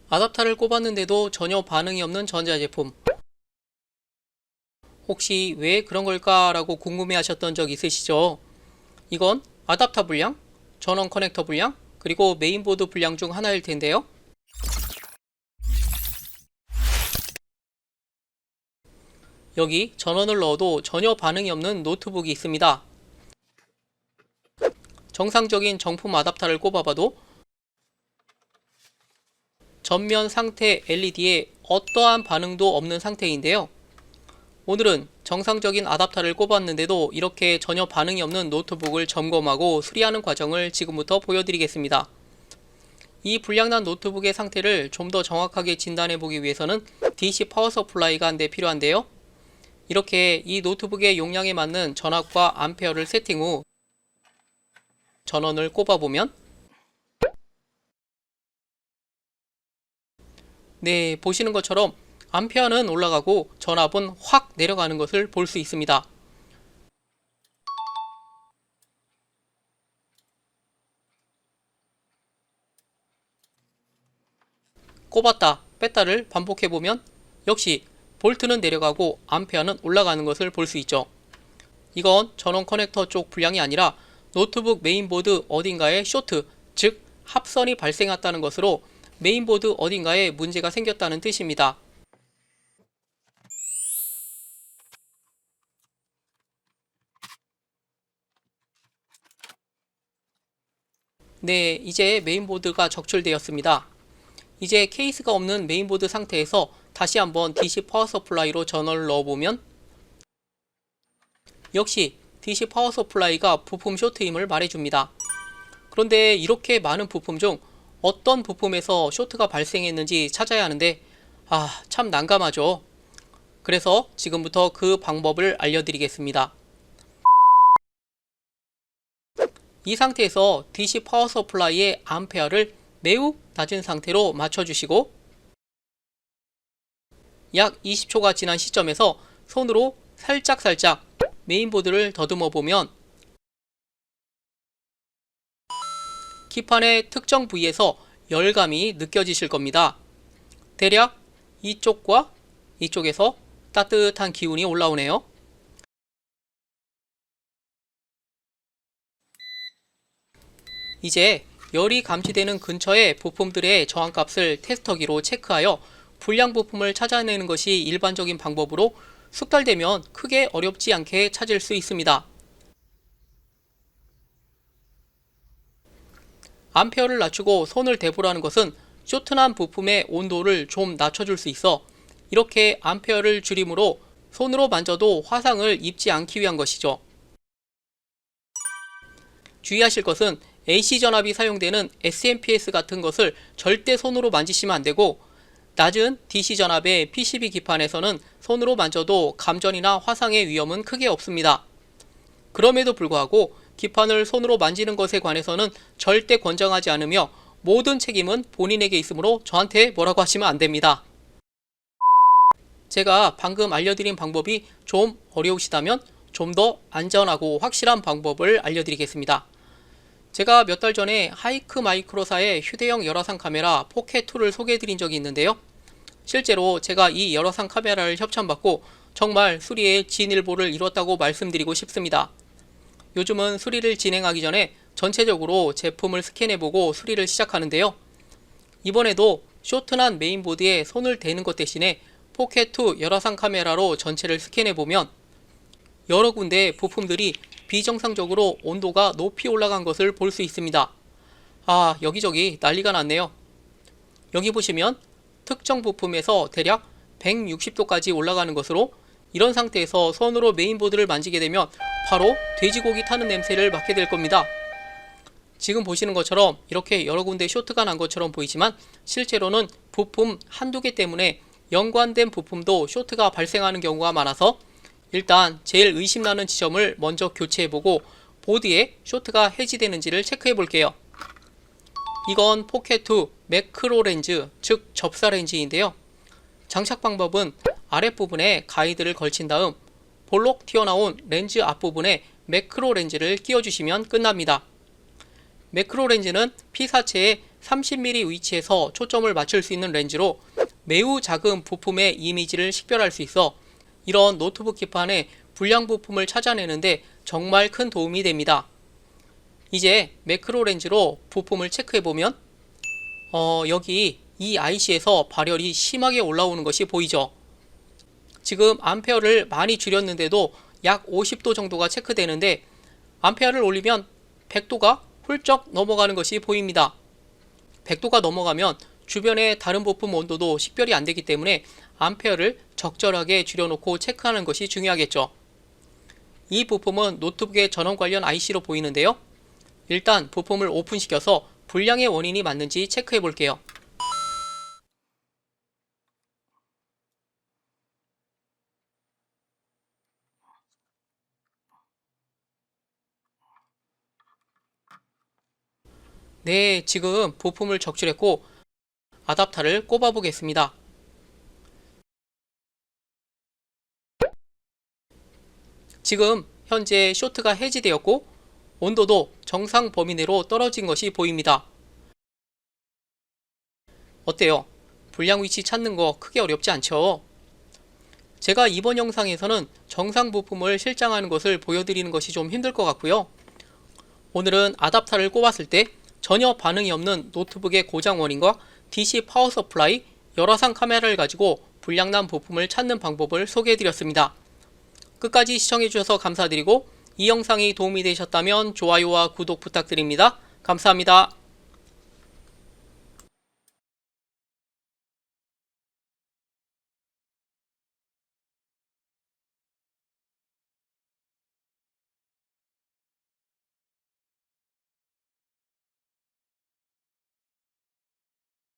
아답터를 꼽았는데도 전혀 반응이 없는 전자제품. 혹시 왜 그런 걸까 라고 궁금해 하셨던 적 있으시죠? 이건 아답터 불량, 전원 커넥터 불량, 그리고 메인보드 불량 중 하나일 텐데요. 여기 전원을 넣어도 전혀 반응이 없는 노트북이 있습니다. 정상적인 정품 아답터를 꼽아봐도 전면 상태 LED에 어떠한 반응도 없는 상태인데요. 오늘은 정상적인 아답터를 꼽았는데도 이렇게 전혀 반응이 없는 노트북을 점검하고 수리하는 과정을 지금부터 보여드리겠습니다. 이 불량난 노트북의 상태를 좀 더 정확하게 진단해 보기 위해서는 DC 파워 서플라이가 한 대 필요한데요. 이렇게 이 노트북의 용량에 맞는 전압과 암페어를 세팅 후 전원을 꼽아보면 네, 보시는 것처럼 암페어는 올라가고 전압은 확 내려가는 것을 볼 수 있습니다. 꼽았다 뺐다를 반복해보면 역시 볼트는 내려가고 암페어는 올라가는 것을 볼 수 있죠. 이건 전원 커넥터 쪽 불량이 아니라 노트북 메인보드 어딘가에 쇼트, 즉 합선이 발생했다는 것으로 메인보드 어딘가에 문제가 생겼다는 뜻입니다. 네, 이제 메인보드가 적출되었습니다. 이제 케이스가 없는 메인보드 상태에서 다시 한번 DC 파워 서플라이로 전원을 넣어보면 역시 DC 파워 서플라이가 부품 쇼트임을 말해줍니다. 그런데 이렇게 많은 부품 중 어떤 부품에서 쇼트가 발생했는지 찾아야 하는데 참 난감하죠. 그래서 지금부터 그 방법을 알려드리겠습니다. 이 상태에서 DC 파워 서플라이의 암페어를 매우 낮은 상태로 맞춰주시고 약 20초가 지난 시점에서 손으로 살짝 메인보드를 더듬어 보면 기판의 특정 부위에서 열감이 느껴지실 겁니다. 대략 이쪽과 이쪽에서 따뜻한 기운이 올라오네요. 이제 열이 감지되는 근처의 부품들의 저항값을 테스터기로 체크하여 불량 부품을 찾아내는 것이 일반적인 방법으로 숙달되면 크게 어렵지 않게 찾을 수 있습니다. 암페어를 낮추고 손을 대보라는 것은 쇼트난 부품의 온도를 좀 낮춰줄 수 있어 이렇게 암페어를 줄임으로 손으로 만져도 화상을 입지 않기 위한 것이죠. 주의하실 것은 AC 전압이 사용되는 SMPS 같은 것을 절대 손으로 만지시면 안되고 낮은 DC 전압의 PCB 기판에서는 손으로 만져도 감전이나 화상의 위험은 크게 없습니다. 그럼에도 불구하고 기판을 손으로 만지는 것에 관해서는 절대 권장하지 않으며 모든 책임은 본인에게 있으므로 저한테 뭐라고 하시면 안됩니다. 제가 방금 알려드린 방법이 좀 어려우시다면 좀 더 안전하고 확실한 방법을 알려드리겠습니다. 제가 몇 달 전에 하이크 마이크로사의 휴대용 열화상 카메라 포켓2를 소개해드린 적이 있는데요. 실제로 제가 이 열화상 카메라를 협찬받고 정말 수리에 진일보를 이뤘다고 말씀드리고 싶습니다. 요즘은 수리를 진행하기 전에 전체적으로 제품을 스캔해보고 수리를 시작하는데요. 이번에도 쇼트난 메인보드에 손을 대는 것 대신에 포켓2 열화상 카메라로 전체를 스캔해보면 여러 군데 부품들이 비정상적으로 온도가 높이 올라간 것을 볼 수 있습니다. 여기저기 난리가 났네요. 여기 보시면 특정 부품에서 대략 160도까지 올라가는 것으로 이런 상태에서 손으로 메인보드를 만지게 되면 바로 돼지고기 타는 냄새를 맡게 될 겁니다. 지금 보시는 것처럼 이렇게 여러 군데 쇼트가 난 것처럼 보이지만 실제로는 부품 한두 개 때문에 연관된 부품도 쇼트가 발생하는 경우가 많아서 일단 제일 의심나는 지점을 먼저 교체해보고 보드에 쇼트가 해지되는지를 체크해 볼게요. 이건 포켓2 매크로 렌즈, 즉 접사 렌즈인데요. 장착 방법은 아랫부분에 가이드를 걸친 다음 볼록 튀어나온 렌즈 앞부분에 매크로 렌즈를 끼워주시면 끝납니다. 매크로 렌즈는 P사체의 30mm 위치에서 초점을 맞출 수 있는 렌즈로 매우 작은 부품의 이미지를 식별할 수 있어 이런 노트북 기판에 불량 부품을 찾아내는데 정말 큰 도움이 됩니다. 이제 매크로 렌즈로 부품을 체크해보면 여기 이 IC에서 발열이 심하게 올라오는 것이 보이죠. 지금 암페어를 많이 줄였는데도 약 50도 정도가 체크되는데 암페어를 올리면 100도가 훌쩍 넘어가는 것이 보입니다. 100도가 넘어가면 주변의 다른 부품 온도도 식별이 안 되기 때문에 암페어를 적절하게 줄여놓고 체크하는 것이 중요하겠죠. 이 부품은 노트북의 전원 관련 IC로 보이는데요. 일단 부품을 오픈시켜서 불량의 원인이 맞는지 체크해 볼게요. 네, 지금 부품을 적출했고 아답터를 꼽아 보겠습니다. 지금 현재 쇼트가 해지되었고 온도도 정상 범위 내로 떨어진 것이 보입니다. 어때요? 불량 위치 찾는 거 크게 어렵지 않죠? 제가 이번 영상에서는 정상 부품을 실장하는 것을 보여드리는 것이 좀 힘들 것 같고요. 오늘은 아답터를 꼽았을 때 전혀 반응이 없는 노트북의 고장 원인과 DC 파워 서플라이, 열화상 카메라를 가지고 불량난 부품을 찾는 방법을 소개해드렸습니다. 끝까지 시청해주셔서 감사드리고 이 영상이 도움이 되셨다면 좋아요와 구독 부탁드립니다. 감사합니다.